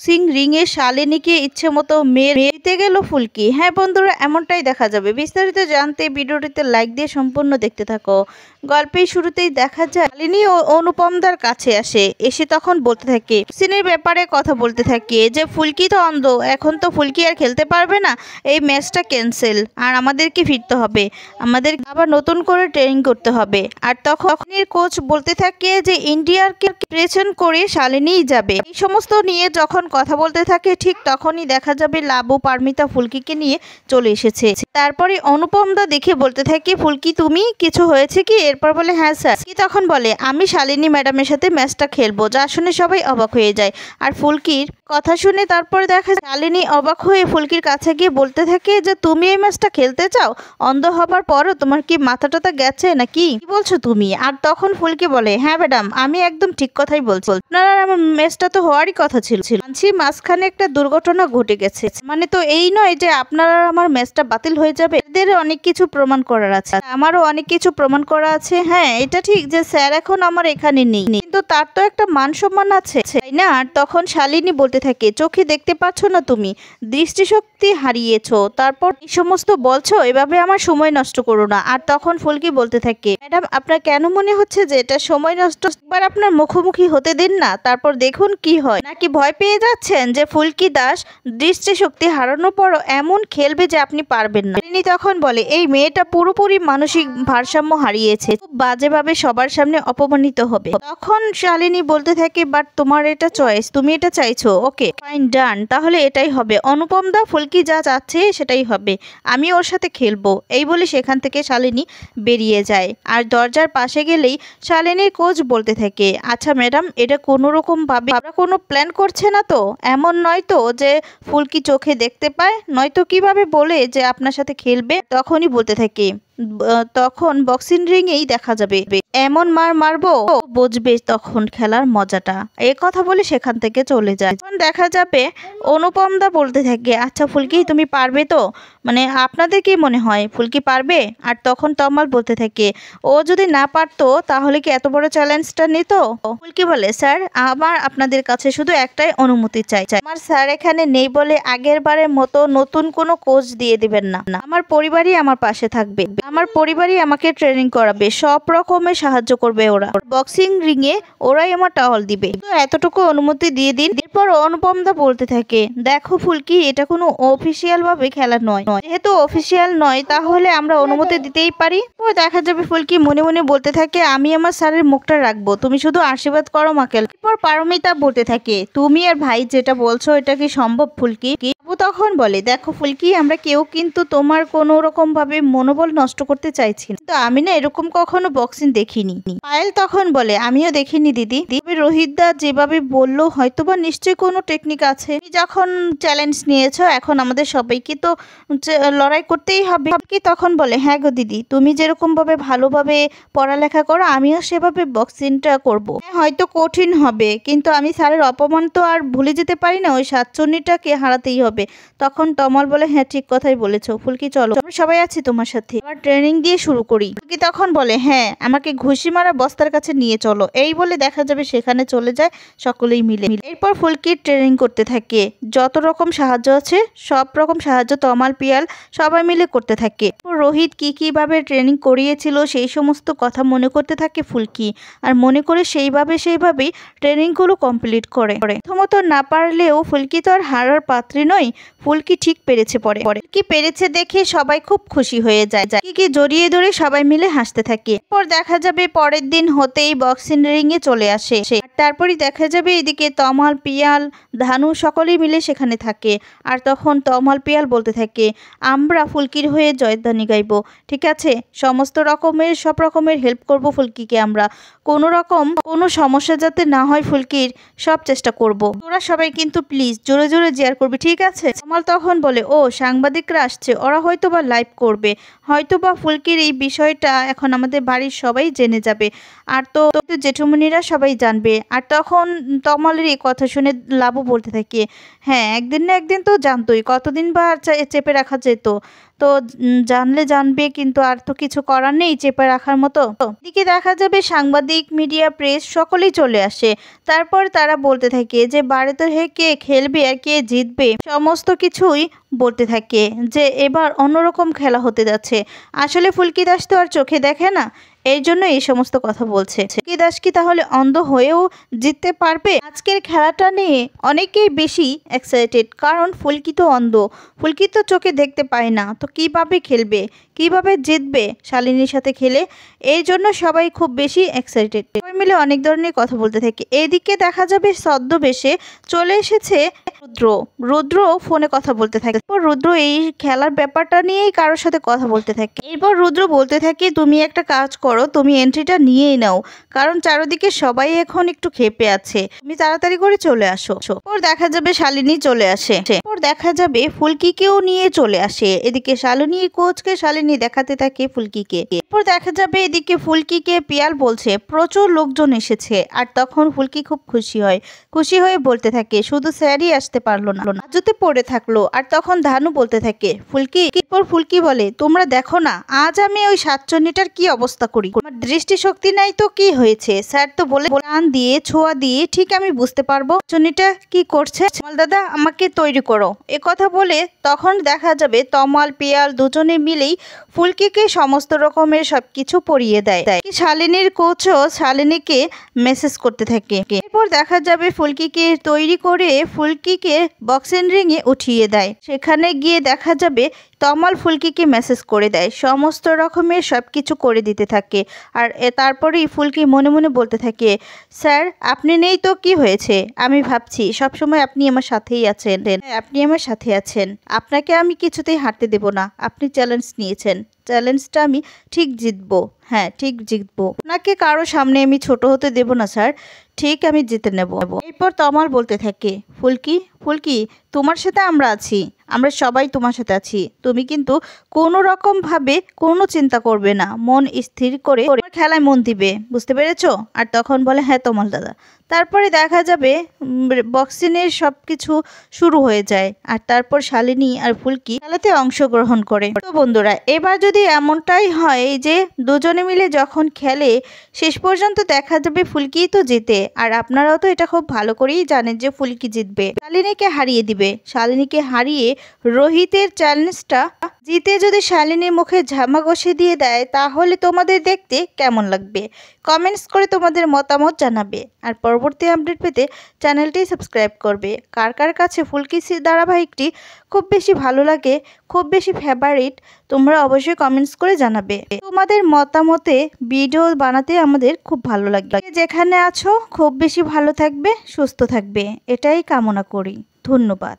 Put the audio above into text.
Singh ring এ শালিনীকে ইচ্ছে মতো মেরে গেল ফুলকি। হ্যাঁ বন্ধুরা, এমনটাই দেখা যাবে। বিস্তারিত জানতে ভিডিওটিতে লাইক দিয়ে সম্পূর্ণ দেখতে থাকো। গল্পের শুরুতেই দেখা যায় শালিনী ও অনুপমদার কাছে এসে তখন বলতে থাকে, সিনের ব্যাপারে কথা বলতে থাকে যে ফুলকি তো অন্ধ, এখন তো ফুলকি আর খেলতে পারবে না, এই ম্যাচটা ক্যান্সেল আর আমাদেরকে ফিরতে হবে, আমাদের আবার নতুন করে ট্রেনিং করতে হবে। আর তখন কোচ বলতে থাকে যে ইন্ডিয়াকে প্রেজেন্ট করে শালিনীই যাবে। এই সমস্ত নিয়ে যখন কথা বলতে থাকে ঠিক তখনই দেখা যাবে লাবু পারমিতা ফুলকিকে নিয়ে চলে এসেছে। তারপরে অনুপমদা দেখে বলতে থাকে, ফুলকি তুমি কিছু হয়েছে কি? এরপর বলে হ্যাঁ স্যার। কি তখন বলে আমি শালিনী ম্যাডামের সাথে ম্যাচটা খেলবো। যা শুনে সবাই অবাক হয়ে যায়। আর ফুলকির কথা শুনে তারপরে দেখা যায় শালিনী অবাক হয়ে ফুলকির কাছে গিয়ে বলতে থাকে যে তুমি এই ম্যাচটা খেলতে চাও? অন্ধ হবার পরও তোমার কি মাথা টাথা গেছে নাকি? কি বলছো তুমি? আর তখন ফুলকি বলে হ্যাঁ ম্যাডাম, আমি একদম ঠিক কথাই বলছি। আপনারা আমার ম্যাচটা তো হওয়ারই কথা ছিল। মানছি মাঝখানে একটা দুর্ঘটনা ঘটে গেছে, মানে তো এই নয় যে আপনারা আমার ম্যাচটা বাতিল হয়ে যাবে। এদের অনেক কিছু প্রমাণ করার আছে, আমারও অনেক কিছু প্রমাণ করা আছে। হ্যাঁ এটা ঠিক যে স্যার এখন আমার এখানে নেই, কিন্তু তার তো একটা মান সম্মান আছে তাই না? আর তখন শালিনী বলতে থাকে চোখে দেখতে পাচ্ছ না তুমি দৃষ্টিশক্তি হারিয়েছো, তারপর এই সমস্ত বলছো? এভাবে আমার সময় নষ্ট করো না। আর তখন ফুলকি বলতে থাকে ম্যাডাম আপনার কেন মনে হচ্ছে যে এটা সময় নষ্ট? একবার আপনার মুখোমুখি হতে দিন না, তারপর দেখুন কি হয়। নাকি ভয় পেয়ে যাচ্ছেন যে ফুলকি দাস দৃষ্টিশক্তি হারানোর পরও এমন খেলবে যে আপনি পারবেন না? তিনি তখন বলে এই মেয়েটা পুরোপুরি মানসিক ভারসাম্য হারিয়েছে, খুব বাজেভাবে সবার সামনে অপমানিত হবে। তখন শালিনী বলতে থাকে বাট তোমার এটা চয়েস, তুমি এটা চাইছো, ওকে ফাইন ডান, তাহলে এটাই হবে। অনুপম দা ফুলকি যা চাচ্ছে সেটাই হবে, আমি ওর সাথে খেলবো। এই বলে সেখান থেকে শালিনী বেরিয়ে যায়। আর দরজার পাশে গেলেই শালিনীর কোচ বলতে থাকে আচ্ছা ম্যাডাম, এটা কোনো রকম ভাবে আমরা কোনো প্ল্যান করছে না তো? এমন নয় তো যে ফুলকি চোখে দেখতে পায়, নয়তো কিভাবে বলে যে আপনার সাথে খেলবে? তখনই বলতে থাকে তখন বক্সিং রিং এই দেখা যাবে, এমন মার মারবো বুঝবে তখন খেলার মজাটা। এই কথা বলে সেখান থেকে চলে যায়। তখন দেখা যাবে অনুপম দা বলতে থাকে আচ্ছা ফুলকি তুমি পারবে তো? মানে আপনাদের কি মনে হয় ফুলকি পারবে? আর তখন তমাল বলতে থাকে ও যদি না পারতো তাহলে কি এত বড় চ্যালেঞ্জটা নিত? ফুলকি বলে স্যার আমার আপনাদের কাছে শুধু একটাই অনুমতি চাই, আমার স্যার এখানে নেই বলে আগের বারের মতো নতুন কোনো কোচ দিয়ে দিবেন না। আমার পরিবারই আমার পাশে থাকবে, আমার পরিবারই আমাকে ট্রেনিং করাবে, সব রকমের সাহায্য করবে ওরা, বক্সিং রিং এ ওরাই আমার টহল দিবে, তো এতটুকু অনুমতি দিয়ে দিন। এরপর অনুপম দা বলতে থাকে দেখো ফুলকি এটা কোনো অফিসিয়াল ভাবে খেলা নয়, যেহেতু অফিসিয়াল নয় তাহলে আমরা অনুমতি দিতেই পারি। তো দেখা যাবে ফুলকি মনে মনে বলতে থাকে আমি আমার স্যারের মুখটা রাখবো, তুমি শুধু আশীর্বাদ করো মাকে। এরপর পারমিতা বলতে থাকে তুমি আর ভাই যেটা বলছো এটা কি সম্ভব ফুলকি? তখন বলে দেখো ফুলকি আমরা কেউ কিন্তু তোমার কোনো রকম ভাবে মনোবল নষ্ট করতে চাইছি না, তো আমি না এরকম কখনো বক্সিং দেখিনি। পায়েল তখন বলে আমিও দেখিনি দিদি, রোহিত দা যেভাবে বললো হয়তোবা নিশ্চয়ই কোনো টেকনিক আছে, তুমি যখন চ্যালেঞ্জ নিয়েছো এখন আমাদের সবাইকে তো লড়াই করতেই হবে। কি তখন বলে হ্যাঁ গো দিদি, তুমি যেরকম ভাবে ভালোভাবে পড়ালেখা করো আমিও সেভাবে বক্সিংটা করবো। হয়তো কঠিন হবে কিন্তু আমি স্যারের অপমান তো আর ভুলে যেতে পারি না, ওই সাতচন্নিটাকে হারাতেই হবে। তখন তমাল বলে হ্যাঁ ঠিক কথাই বলেছো ফুলকি, চলো আমরা সবাই আছি তোমার সাথে, আবার ট্রেনিং দিয়ে শুরু করি। ফুলকি তখন বলে হ্যাঁ আমাকে ঘুষি মারা বস্তার কাছে নিয়ে চলো। এই বলে দেখা যাবে সেখানে চলে যায় সকলেই মিলে। এরপর ফুলকি ট্রেনিং করতে থাকে, যত রকম সাহায্য আছে সব রকম সাহায্য তমাল পিয়াল সবাই মিলে করতে থাকে। রোহিত কিভাবে ট্রেনিং করিয়েছিল সেই সমস্ত কথা মনে করতে থাকে ফুলকি, আর মনে করে সেইভাবেই ট্রেনিংগুলো কমপ্লিট করে। প্রথমত না পারলেও ফুলকি তো আর হারার পাত্রী নয়, ফুলকি ঠিক পেরেছে। পরে কি পেরেছে দেখে সবাই খুব খুশি হয়ে যায়, কি জড়িয়ে ধরে সবাই মিলে হাসতে থাকে। এরপর দেখা যাবে পরের দিন হতেই বক্সিং রিং এ চলে আসে। তারপরই দেখা যাবে এদিকে তমাল পিয়াল ধানু সকলেই মিলে সেখানে থাকে। আর তখন তমাল পিয়াল বলতে থাকে আমরা ফুলকির হয়ে জয়ধ্বনি গাইব, ঠিক আছে? সমস্ত রকমের সব রকমের হেল্প করব ফুলকিকে, আমরা কোনো সমস্যা যাতে না হয় ফুলকির সব চেষ্টা করব। তোরা সবাই কিন্তু প্লিজ জোরে জোরে জিয়ার করবি, ঠিক আছে? তমাল তখন বলে ও সাংবাদিকরা আসছে, ওরা হয়তো বা লাইভ করবে, হয়তো বা ফুলকির এই বিষয়টা এখন আমাদের বাড়ির সবাই জেনে যাবে, আর তো জেঠুমনিরা সবাই জানবে। আর তখন তমালের এই কথা শুনে লাবু বলতে থাকে হ্যাঁ একদিন না একদিন তো জানতোই, কতদিন বা চেপে রাখা যেত, তো জানলে জানবে, কিন্তু আর তো কিছু করার নেই, চেপে রাখার মতো। এদিকে দেখা যাবে সাংবাদিক, মিডিয়া, প্রেস সকলেই চলে আসে। তারপর তারা বলতে থাকে যে বাড়িতে হয়ে কে খেলবে আর কে জিতবে সমস্ত কিছুই বলতে থাকে, যে এবার অন্যরকম খেলা হতে যাচ্ছে। আসলে ফুলকি দাস তো আর চোখে দেখে না, এর জন্য এই সমস্ত কথা বলছে। ফুলকি দাস কি তাহলে অন্ধ হয়েও জিততে পারবে? আজকের খেলাটা নিয়ে অনেকেই বেশি এক্সাইটেড, কারণ ফুলকি তো অন্ধ, ফুলকি তো চোখে দেখতে পায় না, তো কিভাবে খেলবে, কিভাবে জিতবে শালিনীর সাথে খেলে? এই জন্য সবাই খুব বেশি এক্সাইটেড, সবাই মিলে অনেক ধরনের কথা বলতে থাকে। এদিকে দেখা যাবে ছদ্মবেশে চলে এসেছে রুদ্র। রুদ্র ফোনে কথা বলতে থাকে। রুদ্র এই খেলার ব্যাপারটা নিয়েই কারোর সাথে কথা বলতে থাকে। এরপর রুদ্র বলতে থাকে, তুমি একটা কাজ করো, তুমি এন্ট্রিটা নিয়েই নাও, কারণ চারদিকে সবাই এখন একটু ক্ষেপে আছে, তুমি তাড়াতাড়ি করে চলে আসো। এরপর দেখা যাবে শালিনী চলে আসে। এরপর দেখা যাবে ফুলকিকেও নিয়ে চলে আসে। এদিকে শালিনী কোচকে শালিনী দেখাতে থাকে ফুলকিকে। এরপর দেখা যাবে এদিকে ফুলকিকে পিয়াল বলছে প্রচুর লোকজন এসেছে, আর তখন ফুলকি খুব খুশি হয়। খুশি হয়ে বলতে থাকে শুধু স্যারই আসতে পারলো না, আজতে পড়ে থাকলো। আর তখন ধানু বলতে থাকে ফুলকি। এরপর ফুলকি বলে, তোমরা দেখো না আজ আমি ওই সাতচন্নিটার কি অবস্থা করি, আমার দৃষ্টিশক্তি নাই তো কি হয়েছে, স্যার তো বলে কান দিয়ে ছোঁয়া দিয়ে ঠিক আমি বুঝতে পারবো চন্নিটা কি করছে। তমাল দাদা আমাকে তৈরি করো। এ কথা বলে তখন দেখা যাবে তমাল পিয়াল দুজনে মিলেই ফুলকিকে সমস্ত রকমের সবকিছু পরিয়ে দেয়। শালিনীর কোচও শালিনীকে মেসেজ করতে থাকে। এরপর দেখা যাবে ফুলকিকে তৈরি করে ফুলকিকে বক্সিং রিংয়ে উঠিয়ে দেয়। সেখানে গিয়ে দেখা যাবে তমাল ফুলকিকে মেসেজ করে দেয়, সমস্ত রকমের সবকিছু করে দিতে থাকে। আর তারপরেই ফুলকি মনে মনে বলতে থাকে, স্যার আপনি নেই তো কি হয়েছে, আমি ভাবছি সবসময় আপনি আমার সাথেই আছেন, আপনি আমার সাথে আছেন, আপনাকে আমি কিছুতেই হারতে দেব না। আপনি চ্যালেঞ্জ নিয়েছেন, চ্যালেঞ্জটা আমি ঠিক জিতবো, হ্যাঁ ঠিক জিতবো, আপনাকে কারো সামনে আমি ছোট হতে দেব না স্যার, ঠিক আমি জিতে নেব। এরপর তমাল বলতে থাকে, ফুলকি ফুলকি তোমার সাথে আমরা আছি, আমরা সবাই তোমার সাথে আছি, তুমি কিন্তু কোনো রকম ভাবে কোনো চিন্তা করবে না, মন স্থির করে খেলায় মন দিবে, বুঝতে পেরেছো? আর তখন বলে হ্যাঁ তমাল দাদা। তারপরে দেখা যাবে বক্সিংয়ের সব কিছু শুরু হয়ে যায়, আর তারপর শালিনী আর ফুলকি খেলাতে অংশগ্রহণ করে। তো বন্ধুরা এবার যদি এমনটাই হয় যে দুজনে মিলে যখন খেলে শেষ পর্যন্ত দেখা যাবে ফুলকি তো জিতে, আর আপনারাও তো এটা খুব ভালো করেই জানেন যে ফুলকি জিতবে, শালিনীকে হারিয়ে দিবে। শালিনীকে হারিয়ে রোহিতের চ্যালেঞ্জটা জিতে যদি শালিনীর মুখে ঝামা ঘষে দিয়ে দেয়, তাহলে তোমাদের দেখতে কেমন লাগবে? কমেন্টস করে তোমাদের মতামত জানাবে। আর পরবর্তী আপডেট পেতে চ্যানেলটি সাবস্ক্রাইব করবে। কার কার কাছে ফুলকি ধারাবাহিকটি খুব বেশি ভালো লাগে, খুব বেশি ফেভারিট, তোমরা অবশ্যই কমেন্টস করে জানাবে। তোমাদের মতামতে ভিডিও বানাতে আমাদের খুব ভালো লাগবে। যেখানে আছো খুব বেশি ভালো থাকবে, সুস্থ থাকবে, এটাই কামনা করি। ধন্যবাদ।